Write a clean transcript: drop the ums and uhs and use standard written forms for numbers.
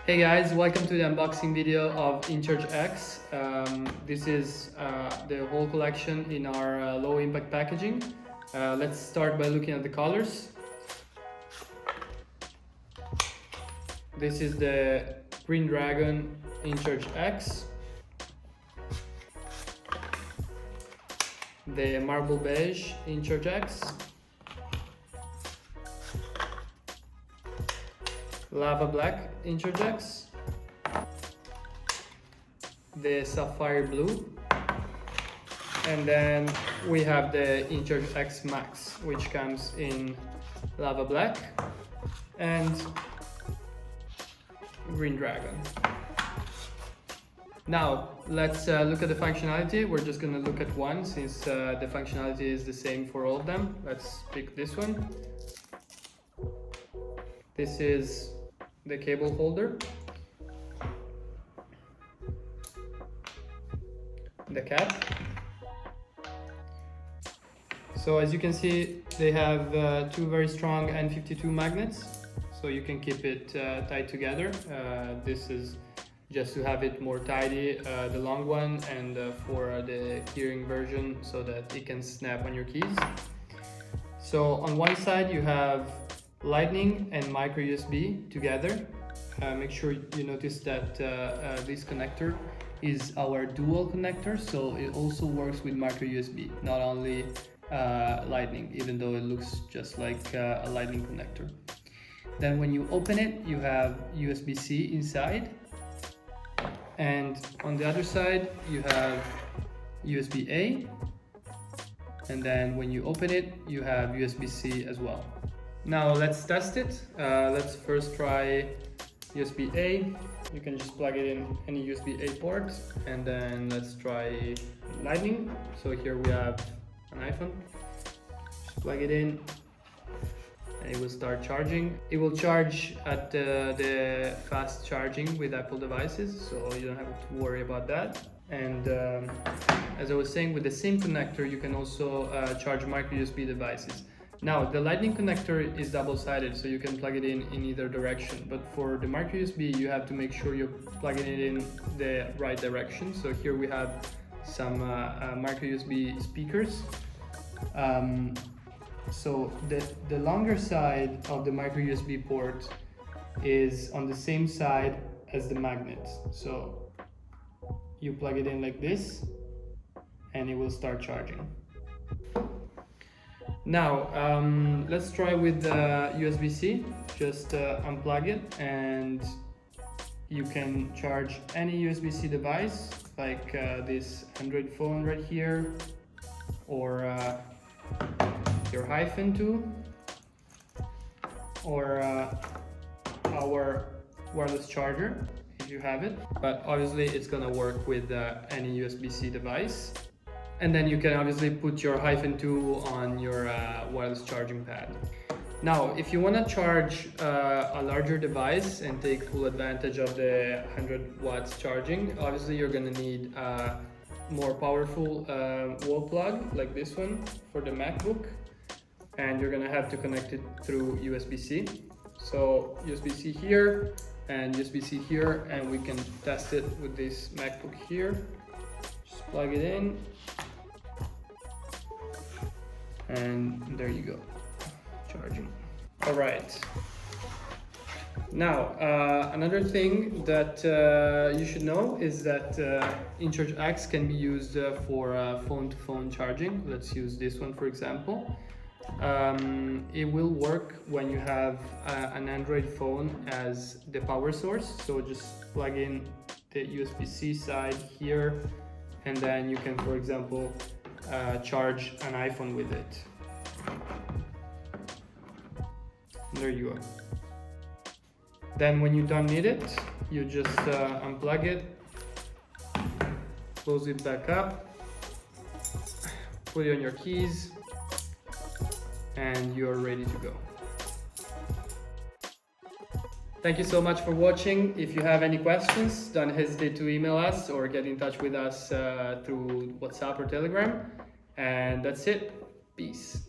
Hey guys, welcome to the unboxing video of InCharge X. This is the whole collection in our low impact packaging. Let's start by looking at the colors. This is the Green Dragon InCharge X, the Marble Beige InCharge X, Lava Black InCharge X, the Sapphire Blue, and then we have the InCharge X Max, which comes in Lava Black and Green Dragon. Now let's look at the functionality. We're just going to look at one since the functionality is the same for all of them. Let's pick this one. This is the cable holder, the cap. So as you can see, they have two very strong N52 magnets, so you can keep it tied together. This is just to have it more tidy, the long one, and for the keyring version so that it can snap on your keys. So on one side you have Lightning and micro USB together. Make sure you notice that this connector is our dual connector, so it also works with micro USB, not only Lightning, even though it looks just like a Lightning connector. Then when you open it, you have USB-C inside, and on the other side you have USB-A, and then when you open it you have USB-C as well. Now let's test it. Let's first try USB-A. You can just plug it in any USB-A port, and then let's try Lightning. So here we have an iPhone. Just plug it in and it will start charging. It will charge at the fast charging with Apple devices, so you don't have to worry about that. And as I was saying, with the same connector you can also charge micro USB devices. Now the Lightning connector is double-sided, so you can plug it in either direction, but for the micro USB you have to make sure you're plugging it in the right direction. So here we have some micro USB speakers. So the longer side of the micro USB port is on the same side as the magnet. So you plug it in like this and it will start charging. Now let's try with USB-C. Just unplug it and you can charge any USB-C device, like this Android phone right here, or your iPhone 2, or our wireless charger if you have it. But obviously it's gonna work with any USB-C device. And then you can obviously put your iPhone 2 on your wireless charging pad. Now, if you want to charge a larger device and take full advantage of the 100 watts charging, obviously you're going to need a more powerful wall plug like this one for the MacBook. And you're going to have to connect it through USB-C. So USB-C here and USB-C here, and we can test it with this MacBook here. Just plug it in. And there you go, charging. All right. Now, another thing that you should know is that InCharge X can be used for phone-to-phone charging. Let's use this one for example. It will work when you have an Android phone as the power source. So just plug in the USB-C side here, and then you can, for example, charge an iPhone with it. There you go. Then when you don't need it, you just unplug it, close it back up, put it on your keys, and you're ready to go. Thank you so much for watching. If you have any questions, don't hesitate to email us or get in touch with us through WhatsApp or Telegram. And that's it. Peace.